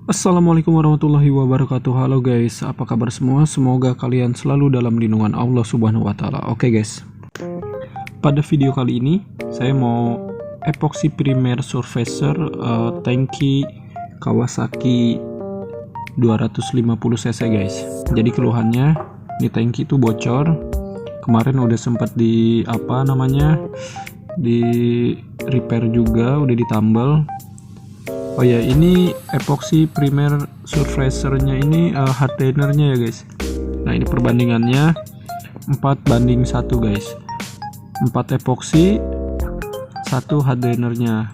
Assalamualaikum warahmatullahi wabarakatuh. Halo guys, apa kabar semua? Semoga kalian selalu dalam lindungan Allah Subhanahu wa taala. Oke guys. Pada video kali ini saya mau epoxy primer surfacer tangki Kawasaki 250 cc guys. Jadi keluhannya ini tangki itu bocor. Kemarin udah sempat di di repair juga, udah ditambal. Oh ya, ini epoxy primer surfacernya ini hardlinernya ya guys. Nah, ini perbandingannya 4:1 guys. 4 epoxy, 1 hardlinernya.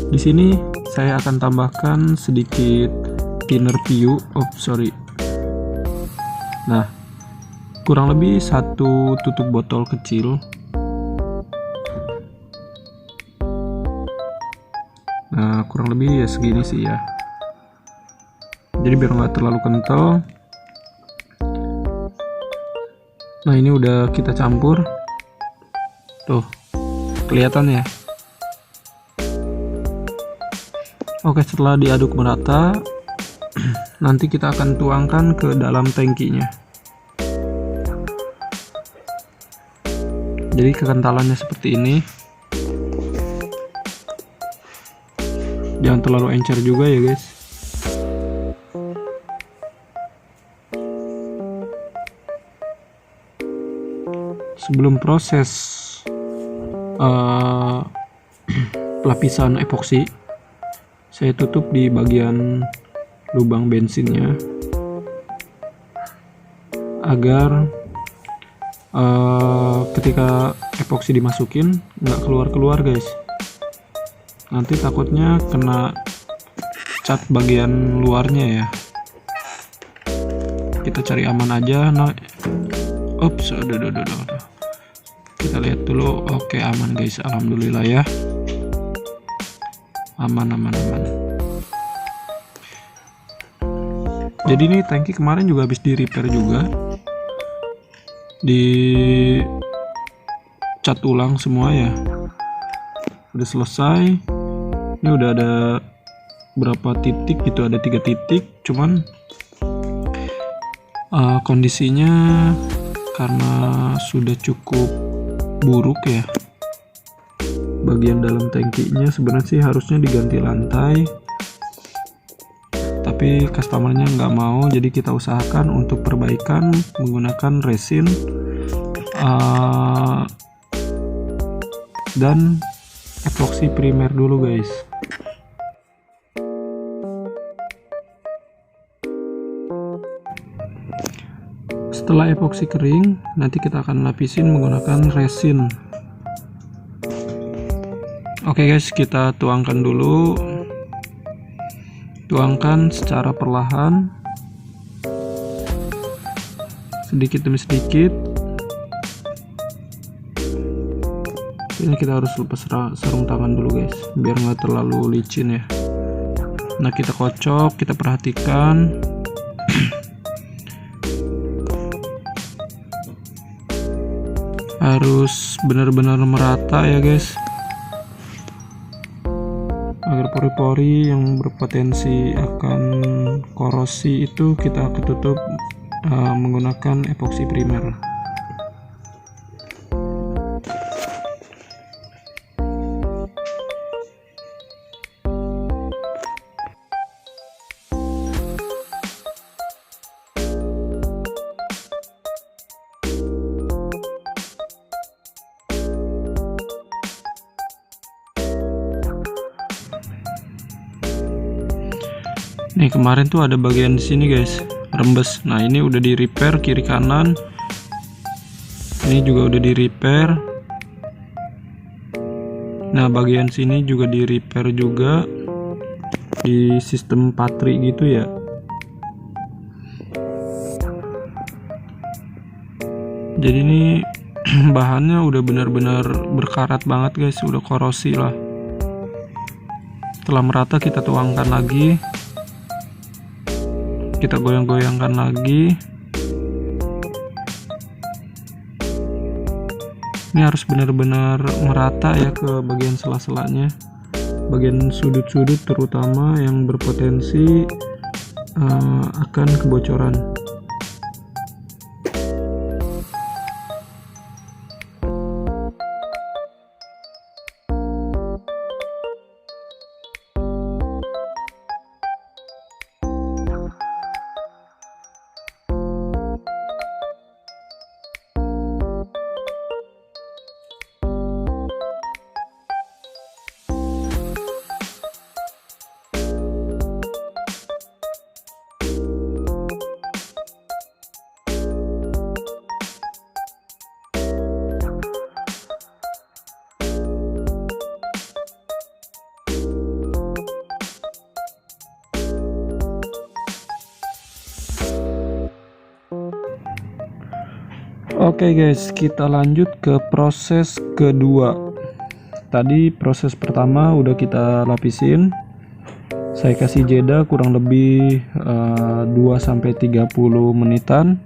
Di sini saya akan tambahkan sedikit thinner PU. Nah, kurang lebih 1 tutup botol kecil. Nah, kurang lebih ya segini sih ya. Jadi biar nggak terlalu kental. Nah, ini udah kita campur. Tuh, kelihatan ya. Oke, setelah diaduk merata, nanti kita akan tuangkan ke dalam tangkinya. Jadi kekentalannya seperti ini. Jangan terlalu encer juga ya guys. Sebelum proses pelapisan epoksi, saya tutup di bagian lubang bensinnya agar ketika epoksi dimasukin nggak keluar guys. Nanti takutnya kena cat bagian luarnya ya. Kita cari aman aja. Nah, kita lihat dulu. Oke, aman guys, alhamdulillah ya. Aman. Jadi ini tangki kemarin juga habis di repair juga, di cat ulang semua ya. Udah selesai. Ini udah ada berapa titik gitu, ada 3 titik, cuman kondisinya karena sudah cukup buruk ya, bagian dalam tangkinya sebenarnya sih harusnya diganti lantai, tapi customernya nggak mau, jadi kita usahakan untuk perbaikan menggunakan resin dan epoxy primer dulu guys. Setelah epoxy kering, nanti kita akan lapisin menggunakan resin. Oke guys, kita tuangkan dulu. Tuangkan secara perlahan, sedikit demi sedikit. Ini kita harus lepas sarung tangan dulu guys, biar nggak terlalu licin ya. Nah, kita kocok, kita perhatikan. Harus benar-benar merata ya guys, agar pori-pori yang berpotensi akan korosi itu kita tutup menggunakan epoxy primer. Nih, kemarin tuh ada bagian di sini guys, rembes. Nah, ini udah di repair kiri kanan. Ini juga udah di repair. Nah, bagian sini juga di repair juga, di sistem patri gitu ya. Jadi ini bahannya udah benar-benar berkarat banget guys, udah korosi lah. Setelah merata kita tuangkan lagi, kita goyang-goyangkan lagi. Ini harus benar-benar merata ya ke bagian sela-selanya. bagian sudut-sudut terutama yang berpotensi akan kebocoran. Oke guys, kita lanjut ke proses kedua. Tadi proses pertama udah kita lapisin. Saya kasih jeda kurang lebih 2-30 menitan.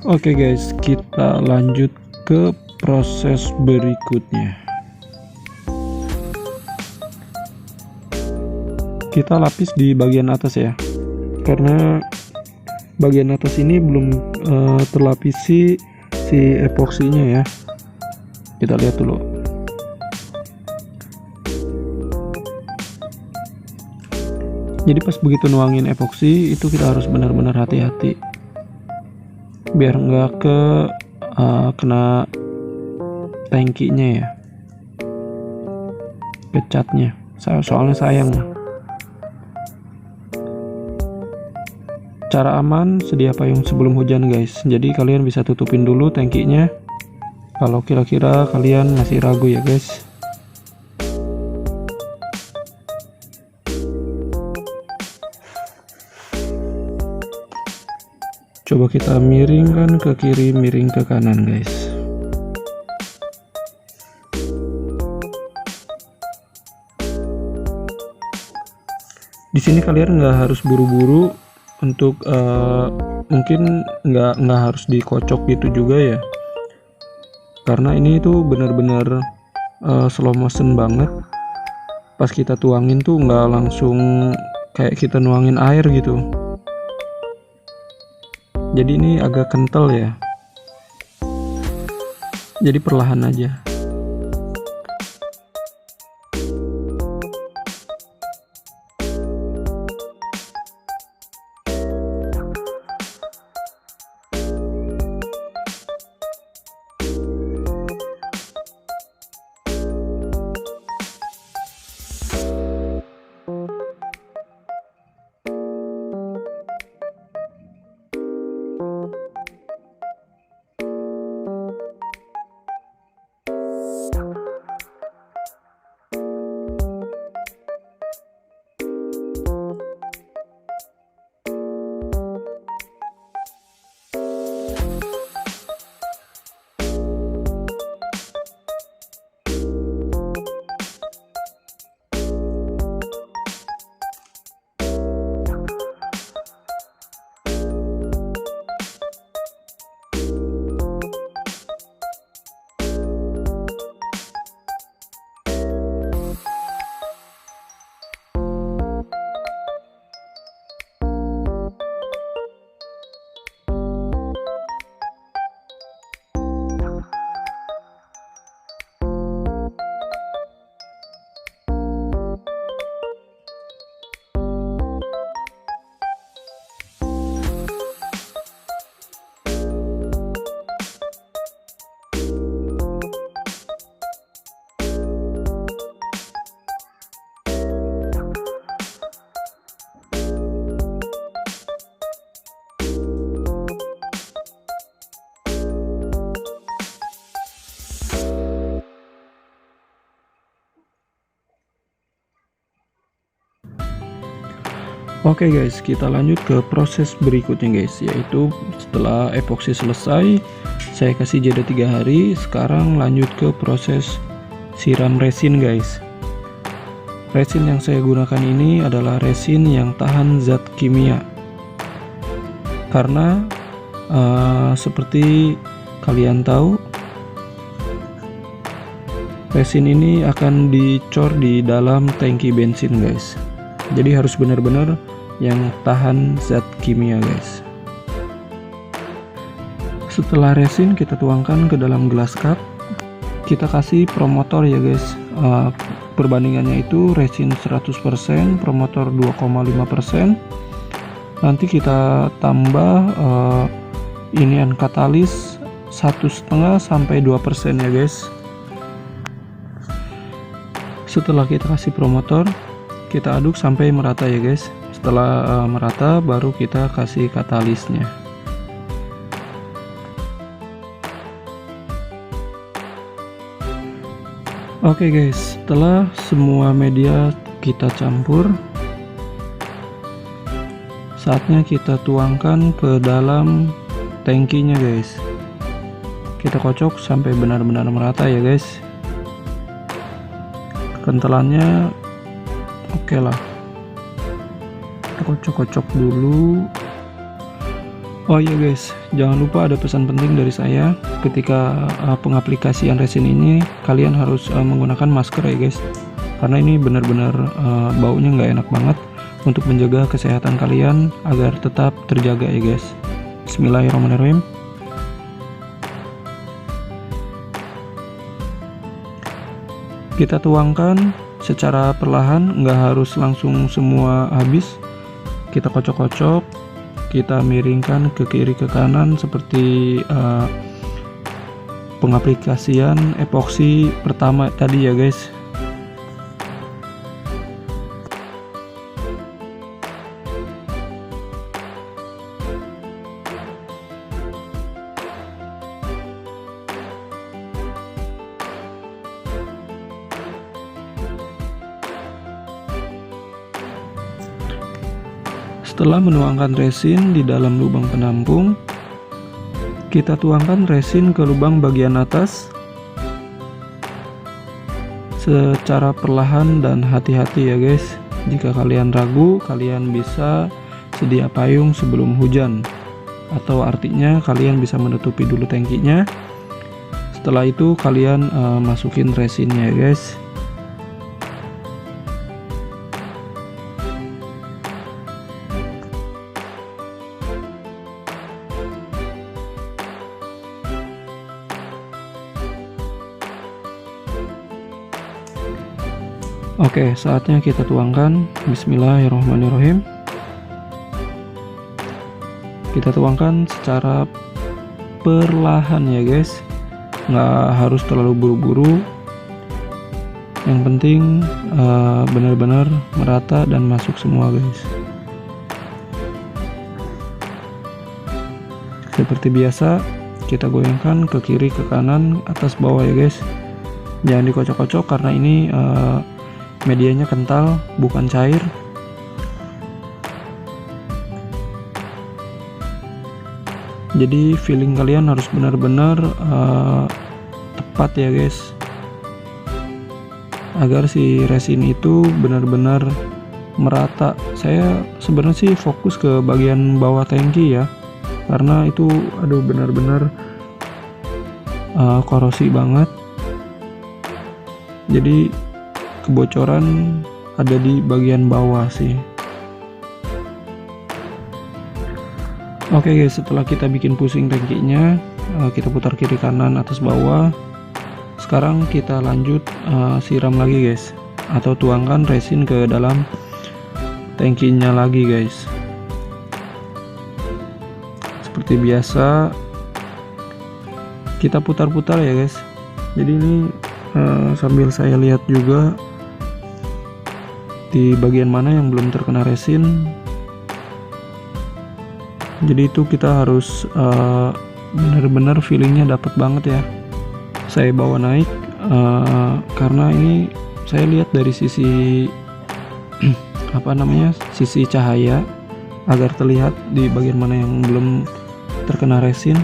Oke guys, kita lanjut ke proses berikutnya. Kita lapis di bagian atas ya, karena bagian atas ini belum terlapisi si epoksinya ya. kita lihat dulu. Jadi pas begitu nuangin epoksi itu kita harus benar-benar hati-hati biar nggak kena tangkinya ya, ke catnya, soalnya sayang. Cara aman, sedia payung sebelum hujan guys. Jadi kalian bisa tutupin dulu tangkinya kalau kira-kira kalian masih ragu ya guys. Coba kita miringkan ke kiri, miring ke kanan guys. Di sini kalian nggak harus buru-buru untuk mungkin nggak harus dikocok gitu juga ya, karena ini tuh benar-benar slow motion banget. Pas kita tuangin tuh nggak langsung kayak kita nuangin air gitu. Jadi ini agak kental ya, jadi perlahan aja. Oke guys, kita lanjut ke proses berikutnya guys, yaitu setelah epoksi selesai saya kasih jeda 3 hari. Sekarang lanjut ke proses siram resin guys. Resin yang saya gunakan ini adalah resin yang tahan zat kimia, karena seperti kalian tahu, resin ini akan dicor di dalam tangki bensin guys. Jadi harus benar-benar yang tahan zat kimia guys. Setelah resin kita tuangkan ke dalam gelas cup, kita kasih promotor ya guys. Perbandingannya itu resin 100%, promotor 2,5%. Nanti kita tambah inian katalis 1,5 sampai 2% ya guys. Setelah kita kasih promotor, kita aduk sampai merata ya guys. Setelah merata baru kita kasih katalisnya. Oke guys, setelah semua media kita campur, saatnya kita tuangkan ke dalam tangkinya guys. Kita kocok sampai benar-benar merata ya guys. Kentalannya oke lah, kita kocok-kocok dulu. Oh iya guys, jangan lupa ada pesan penting dari saya. Ketika pengaplikasian resin ini, kalian harus menggunakan masker ya guys, karena ini benar-benar baunya nggak enak banget. Untuk menjaga kesehatan kalian agar tetap terjaga ya guys. Bismillahirrahmanirrahim. Kita tuangkan secara perlahan, nggak harus langsung semua habis. Kita kocok-kocok, kita miringkan ke kiri ke kanan seperti pengaplikasian epoksi pertama tadi ya guys. Setelah menuangkan resin di dalam lubang penampung, kita tuangkan resin ke lubang bagian atas secara perlahan dan hati-hati ya guys. Jika kalian ragu, kalian bisa sedia payung sebelum hujan, atau artinya kalian bisa menutupi dulu tangkinya. Setelah itu kalian masukin resinnya ya guys. Oke, saatnya kita tuangkan. Bismillahirrahmanirrahim. Kita tuangkan secara perlahan ya guys, nggak harus terlalu buru-buru. Yang penting benar-benar merata dan masuk semua guys. Seperti biasa, kita goyangkan ke kiri ke kanan, atas bawah ya guys. Jangan dikocok-kocok karena ini medianya kental, bukan cair. Jadi feeling kalian harus benar-benar tepat ya guys, agar si resin itu benar-benar merata. Saya sebenarnya sih fokus ke bagian bawah tangki ya, karena itu aduh benar-benar korosi banget. Jadi kebocoran ada di bagian bawah sih. Oke guys, setelah kita bikin pusing tangkinya, kita putar kiri kanan atas bawah. Sekarang kita lanjut siram lagi guys, atau tuangkan resin ke dalam tangkinya lagi guys. Seperti biasa kita putar-putar ya guys. Jadi ini sambil saya lihat juga di bagian mana yang belum terkena resin. Jadi itu kita harus benar-benar feelingnya dapat banget ya. Saya bawa naik karena ini saya lihat dari sisi sisi cahaya, agar terlihat di bagian mana yang belum terkena resin.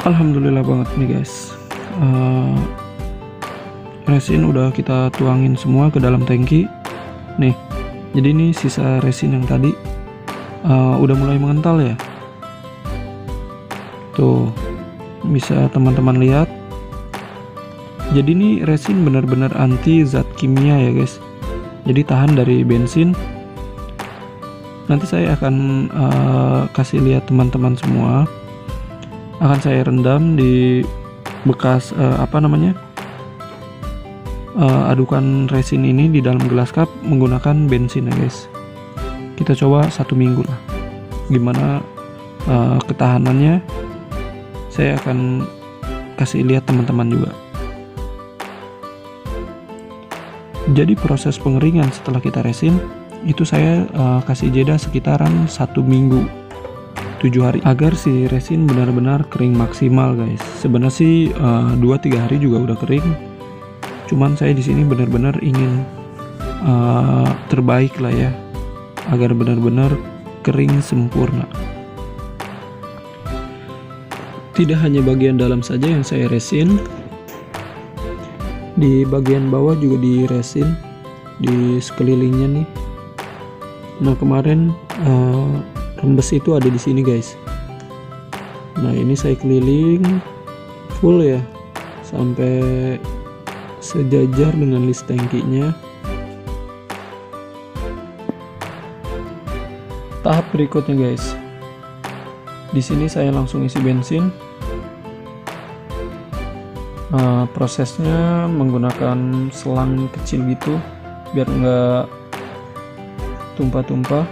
Alhamdulillah banget nih guys. Resin udah kita tuangin semua ke dalam tangki nih. Jadi ini sisa resin yang tadi udah mulai mengental ya. Tuh bisa teman-teman lihat. Jadi ini resin benar-benar anti zat kimia ya guys. Jadi tahan dari bensin. Nanti saya akan kasih lihat teman-teman semua. Akan saya rendam di bekas adukan resin ini di dalam gelas cup menggunakan bensin ya guys. Kita coba 1 minggu lah, gimana ketahanannya. Saya akan kasih lihat teman-teman juga. Jadi proses pengeringan setelah kita resin itu saya kasih jeda sekitaran 1 minggu 7 hari, agar si resin benar-benar kering maksimal guys. Sebenarnya sih 2-3 hari juga udah kering, cuman saya di sini benar-benar ingin terbaik lah ya, agar benar-benar kering sempurna. Tidak hanya bagian dalam saja yang saya resin, di bagian bawah juga di resin di sekelilingnya nih. Nah kemarin rembes itu ada di sini guys. Nah ini saya keliling full ya, sampai sejajar dengan list tangkinya. Tahap berikutnya guys, di sini saya langsung isi bensin. Prosesnya menggunakan selang kecil gitu biar nggak tumpah-tumpah.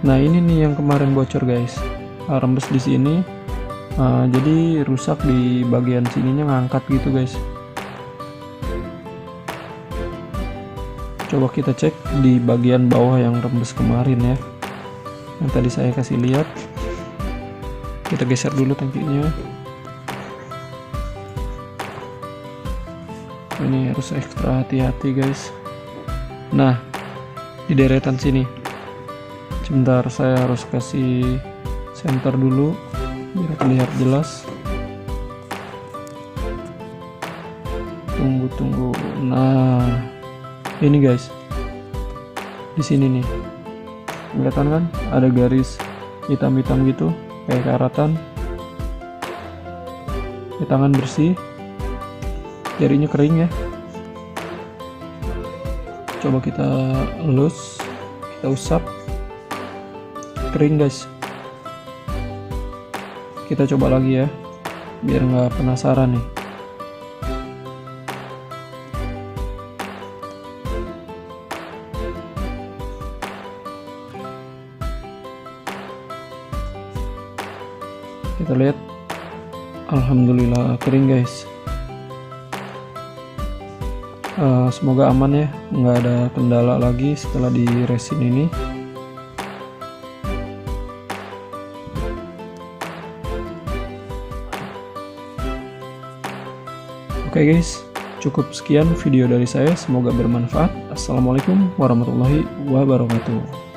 Nah ini nih yang kemarin bocor guys, rembes di sini. Jadi rusak di bagian sininya, ngangkat gitu guys. Coba kita cek di bagian bawah yang rembes kemarin ya, yang tadi saya kasih lihat. Kita geser dulu tangkinya. Ini harus ekstra hati-hati guys. Nah di deretan sini, sebentar saya harus kasih center dulu biar terlihat jelas. Tunggu. Nah ini guys, di sini nih kelihatan kan ada garis hitam-hitam gitu kayak karatan. Di tangan bersih, jarinya kering ya. Coba kita elus, kita usap, kering guys. Kita coba lagi ya biar nggak penasaran nih. Kita lihat, alhamdulillah kering guys. Semoga aman ya, nggak ada kendala lagi setelah di resin ini. Oke guys, cukup sekian video dari saya, semoga bermanfaat. Assalamualaikum warahmatullahi wabarakatuh.